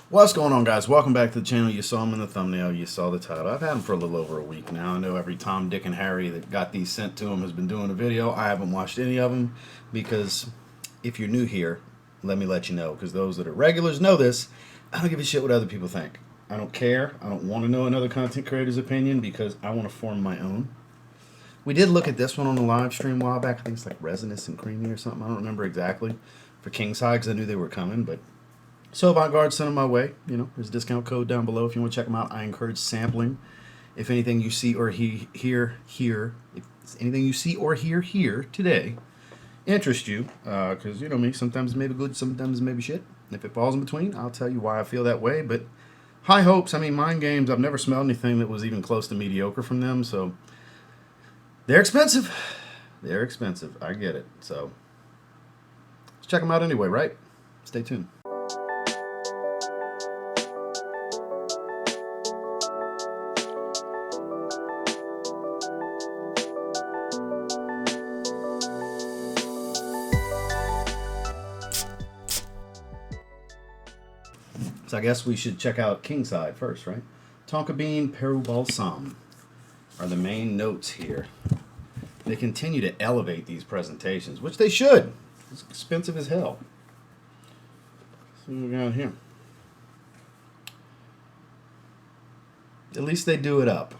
What's going on, guys? Welcome back to the channel. You saw them in the thumbnail. You saw the title. I've had them for a little over a week now. I know every Tom, Dick, and Harry that got these sent to them has been doing a video. I haven't watched any of them because if you're new here, let me let you know, because those that are regulars know this. I don't give a shit what other people think. I don't care. I don't want to know another content creator's opinion because I want to form my own. We did look at this one on the live stream a while back. I think it's like resinous and creamy or something. I don't remember exactly. For Kingside, because I knew they were coming, but so Avant-Garde sent them my way. You know, there's a discount code down below if you want to check them out. I encourage sampling. If anything you see or hear if anything you see or hear here today interests you, because you know me, sometimes it may be good, sometimes it may be shit. If it falls in between, I'll tell you why I feel that way. But high hopes. I mean, Mind Games, I've never smelled anything that was even close to mediocre from them. So they're expensive. They're expensive. I get it. So let's check them out anyway, right? Stay tuned. So I guess we should check out Kingside first, right? Tonka bean, Peru balsam are the main notes here. They continue to elevate these presentations, which they should. It's expensive as hell. So what we got here? At least they do it up.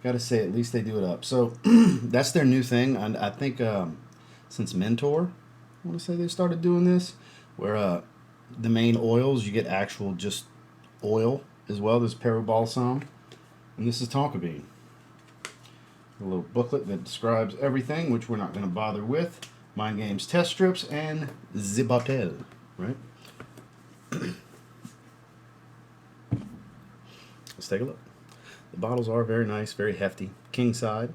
Gotta say, at least they do it up. So that's their new thing. And I think since Mentor, I want to say they started doing this, where the main oils, you get actual just oil as well. There's Peru balsam, and this is tonka bean. A little booklet that describes everything, which we're not going to bother with. Mind Games test strips and the bottle, right? Let's take a look. The bottles are very nice, very hefty. Kingside.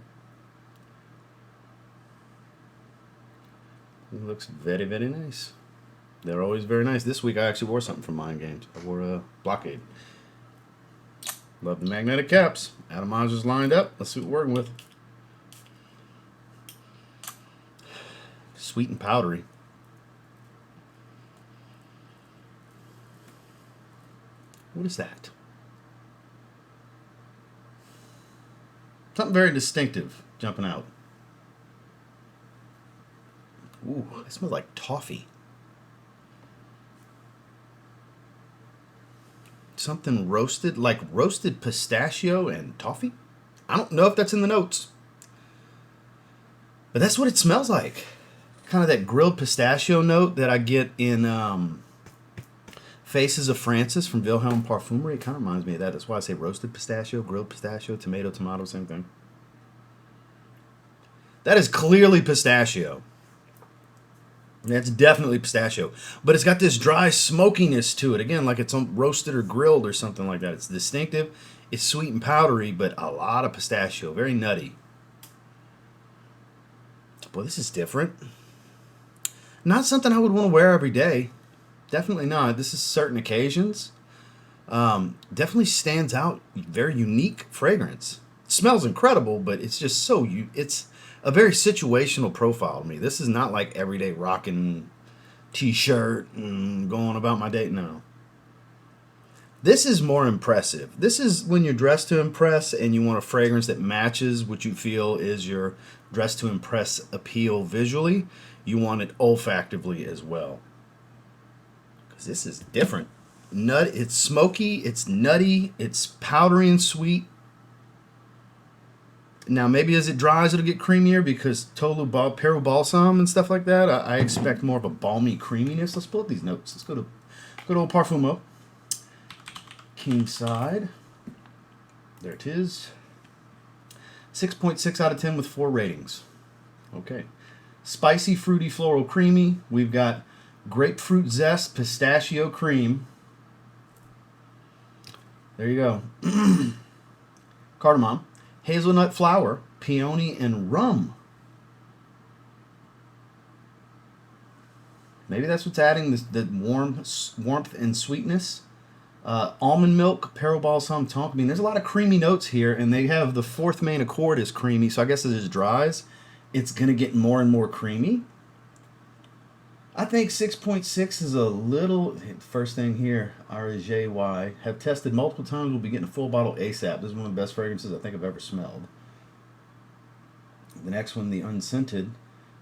It looks very, very nice. They're always very nice. This week I actually wore something from Mind Games. I wore a Blockade. Love the magnetic caps. Atomizers lined up. Let's see what we're working with. Sweet and powdery. What is that? Something very distinctive jumping out. Ooh, it smells like toffee. Something roasted, like roasted pistachio and toffee. I don't know if that's in the notes, but that's what it smells like. Kind of that grilled pistachio note that I get in Faces of Francis from Wilhelm Parfumery. It kind of reminds me of that. That's why I say roasted pistachio, grilled pistachio, tomato, same thing. That is clearly pistachio. That's definitely pistachio. But it's got this dry smokiness to it. Again, like it's roasted or grilled or something like that. It's distinctive. It's sweet and powdery, but a lot of pistachio. Very nutty. Boy, this is different. Not something I would want to wear every day. Definitely not. This is certain occasions. Definitely stands out. Very unique fragrance. It smells incredible, but it's just so... It's a very situational profile to me. This is not like everyday rocking t-shirt and going about my day. No. This is more impressive. This is when you're dressed to impress and you want a fragrance that matches what you feel is your dress to impress appeal visually. You want it olfactively as well. Because this is different. It's smoky, it's nutty, it's powdery and sweet. Now, maybe as it dries, it'll get creamier because Peru balsam and stuff like that. I expect more of a balmy creaminess. Let's pull up these notes. Let's go to old Parfumo. Kingside. There it is. 6.6 out of 10 with 4 ratings. Okay. Spicy, fruity, floral, creamy. We've got grapefruit zest, pistachio cream. There you go. Cardamom. Hazelnut flower, peony, and rum. Maybe that's what's adding the warmth and sweetness. Almond milk, Peru balsam, tonka bean. There's a lot of creamy notes here, and they have the fourth main accord is creamy, so I guess as it dries, it's going to get more and more creamy. I think 6.6 is a little. First thing here, RJY. Have tested multiple times. We'll be getting a full bottle ASAP. This is one of the best fragrances I think I've ever smelled. The next one, the unscented,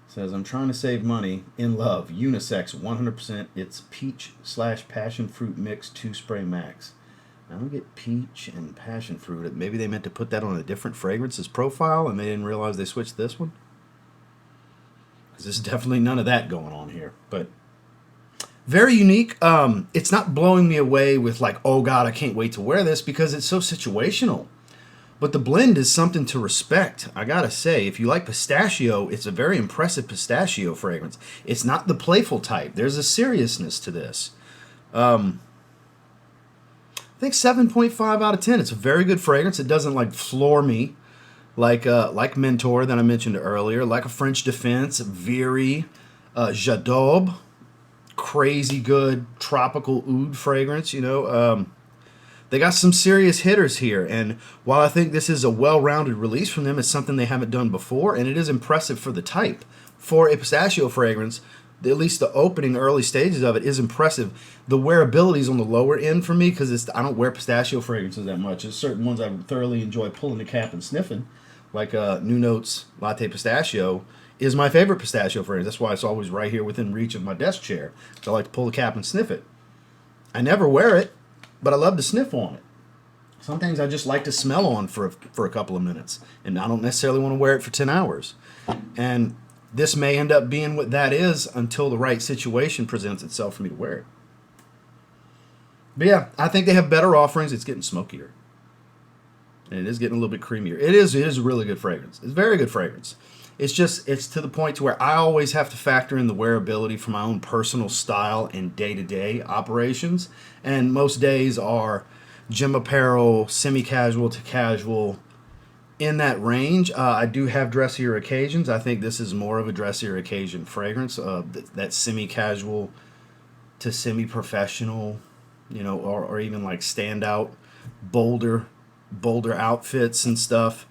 says, I'm trying to save money. In love. Unisex, 100%. It's peach/passion fruit mix 2-spray max. I don't get peach and passion fruit. Maybe they meant to put that on a different fragrances profile and they didn't realize they switched this one. Because there's definitely none of that going on here. But very unique. It's not blowing me away with like, oh God, I can't wait to wear this, because it's so situational. But the blend is something to respect. I gotta say, if you like pistachio, it's a very impressive pistachio fragrance. It's not the playful type. There's a seriousness to this. I think 7.5 out of 10. It's a very good fragrance. It doesn't like floor me like Mentor that I mentioned earlier, like a French Defense, Veery, Jadob, crazy good tropical oud fragrance. You know, they got some serious hitters here, and while I think this is a well-rounded release from them, it's something they haven't done before, and it is impressive for the type. For a pistachio fragrance, at least the opening early stages of it is impressive. The wearability is on the lower end for me because I don't wear pistachio fragrances that much. There's certain ones I thoroughly enjoy pulling the cap and sniffing, like New Notes Latte Pistachio is my favorite pistachio fragrance. That's why it's always right here within reach of my desk chair. So I like to pull the cap and sniff it. I never wear it, but I love to sniff on it. Some things I just like to smell on for a couple of minutes, and I don't necessarily want to wear it for 10 hours. And this may end up being what that is until the right situation presents itself for me to wear it. But yeah, I think they have better offerings. It's getting smokier. And it is getting a little bit creamier. It is a really good fragrance. It's a very good fragrance. It's to the point to where I always have to factor in the wearability for my own personal style and day-to-day operations. And most days are gym apparel, semi-casual to casual, in that range. I do have dressier occasions. I think this is more of a dressier occasion fragrance. That semi-casual to semi-professional, you know, or even like standout, bolder outfits and stuff.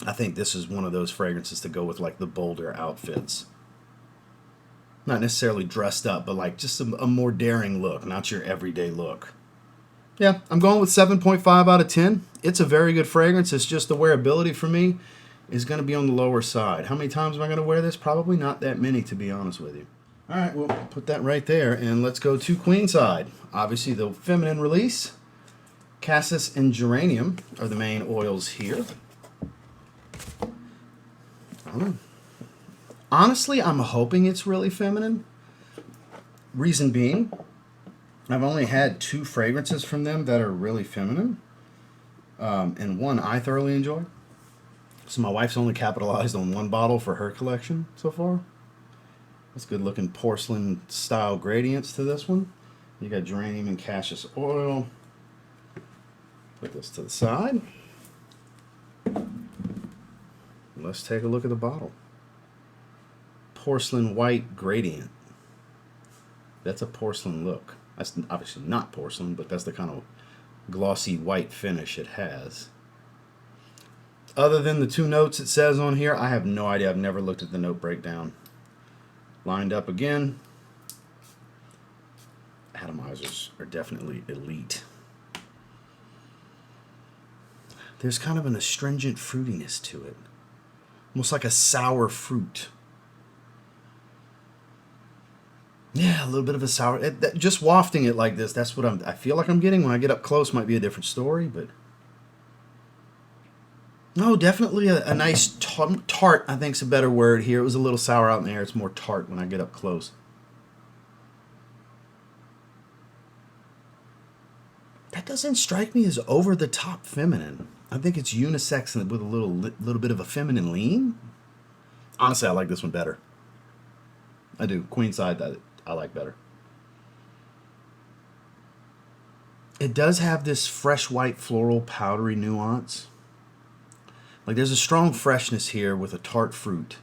I think this is one of those fragrances to go with like the bolder outfits. Not necessarily dressed up, but like just a more daring look, not your everyday look. Yeah, I'm going with 7.5 out of 10. It's a very good fragrance. It's just the wearability for me is going to be on the lower side. How many times am I going to wear this? Probably not that many, to be honest with you. All right, we'll put that right there, and let's go to Queenside. Obviously, the feminine release. Cassis and Geranium are the main oils here. I don't know. Honestly, I'm hoping it's really feminine. Reason being, I've only had 2 fragrances from them that are really feminine. And one I thoroughly enjoy. So my wife's only capitalized on 1 bottle for her collection so far. That's good looking porcelain style gradients to this one. You got geranium and cassis oil. Put this to the side. Let's take a look at the bottle. Porcelain white gradient. That's a porcelain look. That's obviously not porcelain, but that's the kind of glossy white finish it has. Other than the 2 notes it says on here, I have no idea. I've never looked at the note breakdown. Lined up again. Atomizers are definitely elite. There's kind of an astringent fruitiness to it. Almost like a sour fruit. Yeah, a little bit of a sour. Just wafting it like this, that's what I feel like I'm getting. When I get up close, might be a different story, but no, definitely a nice tart. I think's a better word here. It was a little sour out in the air. It's more tart when I get up close. That doesn't strike me as over the top feminine. I think it's unisex with a little bit of a feminine lean. Honestly, I like this one better. I do. Queenside, I like better. It does have this fresh white floral powdery nuance. Like there's a strong freshness here with a tart fruit.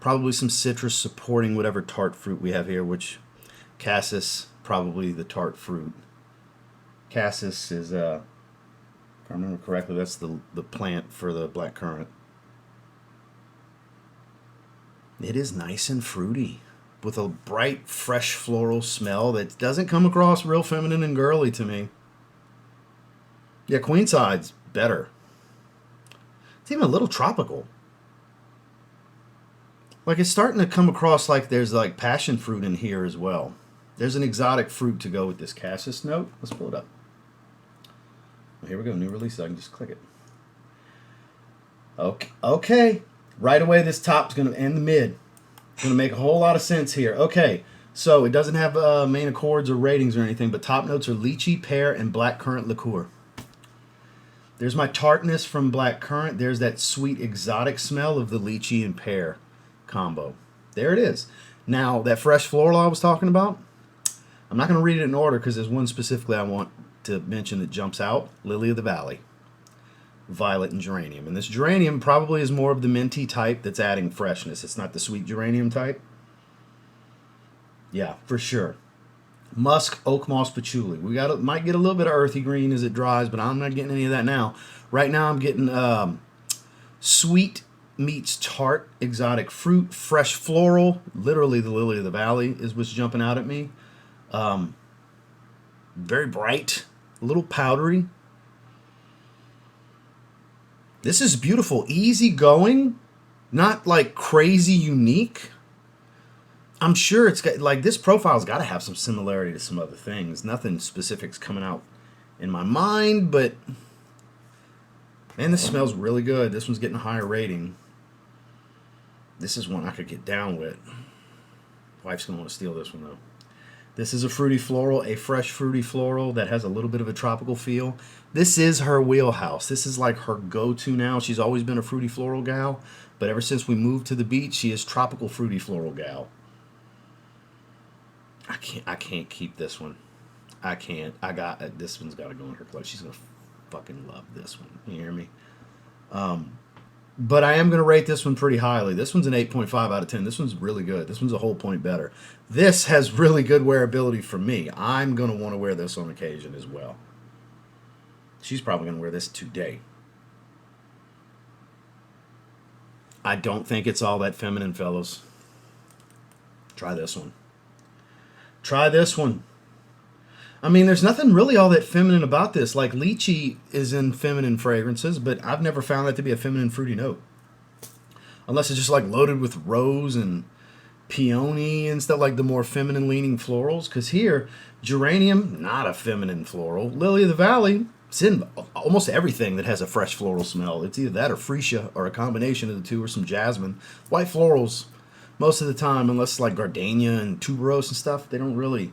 Probably some citrus supporting whatever tart fruit we have here, which cassis, probably the tart fruit. Cassis is, if I remember correctly, that's the plant for the black currant. It is nice and fruity with a bright, fresh floral smell that doesn't come across real feminine and girly to me. Yeah, Queenside's better. It's even a little tropical. Like, it's starting to come across like there's like passion fruit in here as well. There's an exotic fruit to go with this cassis note. Let's pull it up. Here we go, new release. I can just click it. Okay. Right away, this top's going to end the mid. It's going to make a whole lot of sense here. Okay, so it doesn't have main accords or ratings or anything, but top notes are lychee, pear, and blackcurrant liqueur. There's my tartness from blackcurrant. There's that sweet exotic smell of the lychee and pear combo. There it is. Now, that fresh floral I was talking about, I'm not going to read it in order because there's one specifically I want to mention that jumps out. Lily of the Valley. Violet and geranium. And this geranium probably is more of the minty type that's adding freshness. It's not the sweet geranium type. Yeah, for sure. Musk, oak moss, patchouli. Might get a little bit of earthy green as it dries, but I'm not getting any of that now. Right now I'm getting sweet meets tart, exotic fruit, fresh floral. Literally the lily of the valley is what's jumping out at me. Very bright, a little powdery. This is beautiful, easy going, not like crazy unique. I'm sure it's got, like, this profile's got to have some similarity to some other things. Nothing specific's coming out in my mind, but man, this smells really good. This one's getting a higher rating. This is one I could get down with. Wife's gonna want to steal this one though. This is a fruity floral, a fresh fruity floral that has a little bit of a tropical feel. This is her wheelhouse. This is like her go-to now. She's always been a fruity floral gal, but ever since we moved to the beach, she is tropical fruity floral gal. I can't keep this one. I can't. This one's got to go in her clothes. She's gonna fucking love this one. You hear me? But I am gonna rate this one pretty highly. This one's an 8.5 out of 10. This one's really good. This one's a whole point better. This has really good wearability for me. I'm gonna want to wear this on occasion as well. She's probably gonna wear this today. I don't think it's all that feminine, fellas. Try this one. Try this one. I mean, there's nothing really all that feminine about this. Like, lychee is in feminine fragrances, but I've never found that to be a feminine fruity note. Unless it's just like loaded with rose and peony and stuff, like the more feminine leaning florals. Because here, geranium, not a feminine floral. Lily of the Valley, it's in almost everything that has a fresh floral smell. It's either that or freesia or a combination of the two, or some jasmine. White florals, most of the time, unless it's like gardenia and tuberose and stuff, they don't really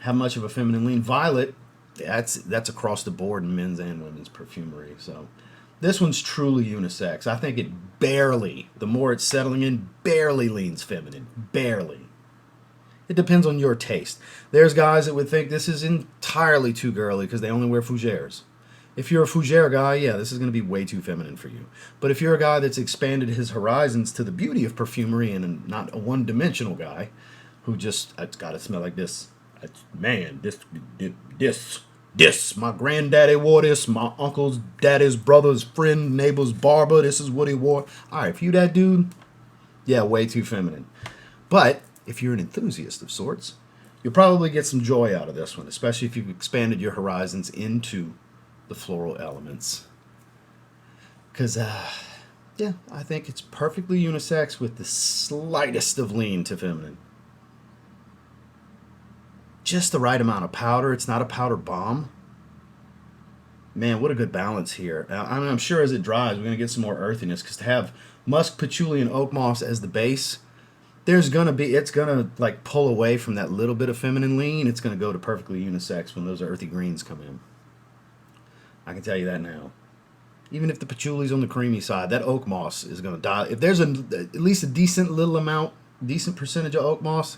have much of a feminine lean. Violet, that's across the board in men's and women's perfumery. So this one's truly unisex. I think it barely, the more it's settling in, barely leans feminine. Barely. It depends on your taste. There's guys that would think this is entirely too girly because they only wear fougères. If you're a fougère guy, yeah, this is going to be way too feminine for you. But if you're a guy that's expanded his horizons to the beauty of perfumery and not a one-dimensional guy who just, it's got to smell like this. Man, this, my granddaddy wore this, my uncle's daddy's brother's friend, neighbor's barber, this is what he wore. All right, if you that dude, yeah, way too feminine. But if you're an enthusiast of sorts, you'll probably get some joy out of this one, especially if you've expanded your horizons into the floral elements. Because, yeah, I think it's perfectly unisex with the slightest of lean to feminine. Just the right amount of powder. It's not a powder bomb. Man, what a good balance here. I mean, I'm sure as it dries, we're going to get some more earthiness, because to have musk, patchouli, and oak moss as the base, it's going to like pull away from that little bit of feminine lean. It's going to go to perfectly unisex when those earthy greens come in. I can tell you that now. Even if the patchouli's on the creamy side, that oak moss is going to die. If there's at least a decent percentage of oak moss,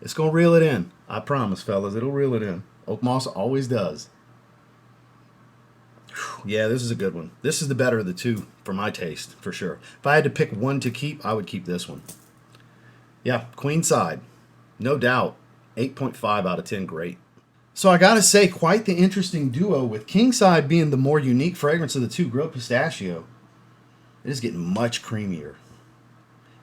it's going to reel it in. I promise, fellas, it'll reel it in. Oak moss always does. Whew, yeah, this is a good one. This is the better of the two for my taste, for sure. If I had to pick one to keep, I would keep this one. Yeah, Queenside. No doubt. 8.5 out of 10, great. So I gotta say, quite the interesting duo, with Kingside being the more unique fragrance of the two, grilled pistachio. It is getting much creamier.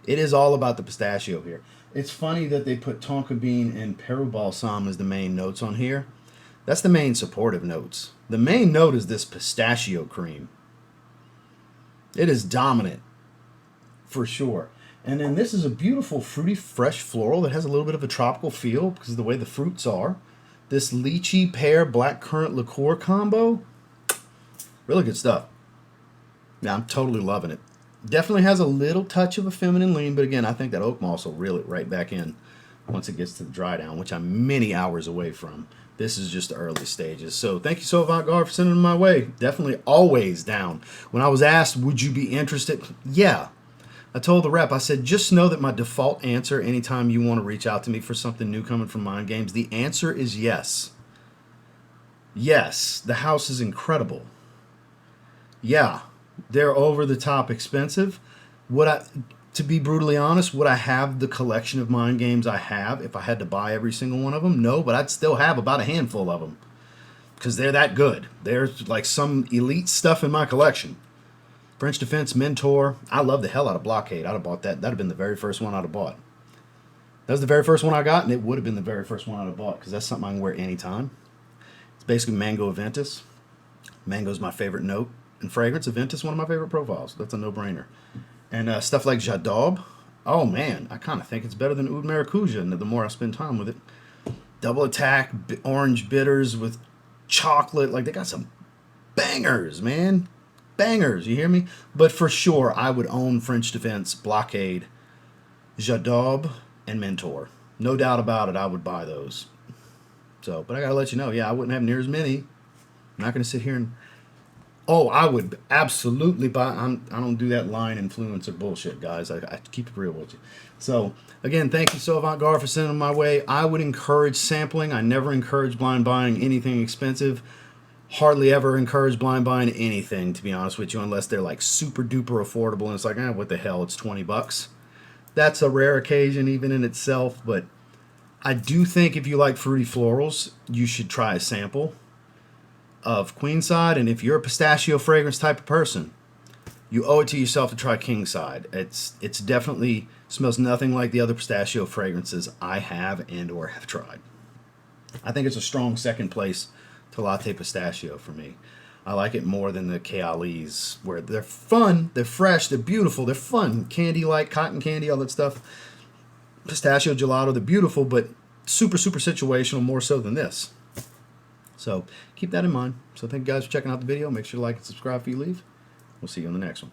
It is all about the pistachio here. It's funny that they put tonka bean and Peru balsam as the main notes on here. That's the main supportive notes. The main note is this pistachio cream. It is dominant, for sure. And then this is a beautiful fruity, fresh floral that has a little bit of a tropical feel because of the way the fruits are. This lychee, pear, blackcurrant liqueur combo. Really good stuff. Yeah, I'm totally loving it. Definitely has a little touch of a feminine lean, but again, I think that oak moss will reel it right back in once it gets to the dry down, which I'm many hours away from. This is just the early stages. So thank you so Avant-Garde for sending them my way. Definitely always down. When I was asked, would you be interested? Yeah. I told the rep, I said, just know that my default answer anytime you want to reach out to me for something new coming from Mind Games, the answer is yes. Yes, the house is incredible. Yeah, they're over the top expensive. To be brutally honest, would I have the collection of Mind Games I have if I had to buy every single one of them? No, but I'd still have about a handful of them because they're that good. There's like some elite stuff in my collection. French Defense, Mentor. I love the hell out of Blockade. I'd have bought that. That'd have been the very first one I'd have bought. That was the very first one I got, and it would have been the very first one I'd have bought because that's something I can wear anytime. It's basically Mango Aventus. Mango's my favorite note and fragrance. Aventus, one of my favorite profiles. That's a no-brainer. And stuff like J'adore. Oh, man. I kind of think it's better than Oud Maracuja the more I spend time with it. Double Attack, orange bitters with chocolate. Like, they got some bangers, man. Bangers, you hear me? But for sure, I would own French Defense, Blockade, J'adore, and Mentor. No doubt about it, I would buy those. So, but I gotta let you know, yeah, I wouldn't have near as many. I'm not gonna sit here and... Oh, I would absolutely buy... I don't do that line influencer bullshit, guys. I keep it real with you. So, again, thank you so Avant-Garde for sending them my way. I would encourage sampling. I never encourage blind buying anything expensive. Hardly ever encourage blind buying anything, to be honest with you, unless they're like super duper affordable and it's like, what the hell, it's 20 bucks. That's a rare occasion even in itself, but I do think if you like fruity florals, you should try a sample of Queenside, and if you're a pistachio fragrance type of person, you owe it to yourself to try Kingside. It's definitely smells nothing like the other pistachio fragrances I have and or have tried. I think it's a strong second place to Latte Pistachio for me. I like it more than the Kealis, where they're fun, they're fresh, they're beautiful, they're fun, candy-like, cotton candy, all that stuff. Pistachio gelato, they're beautiful, but super, super situational, more so than this. So keep that in mind. So thank you guys for checking out the video. Make sure to like and subscribe before you leave. We'll see you on the next one.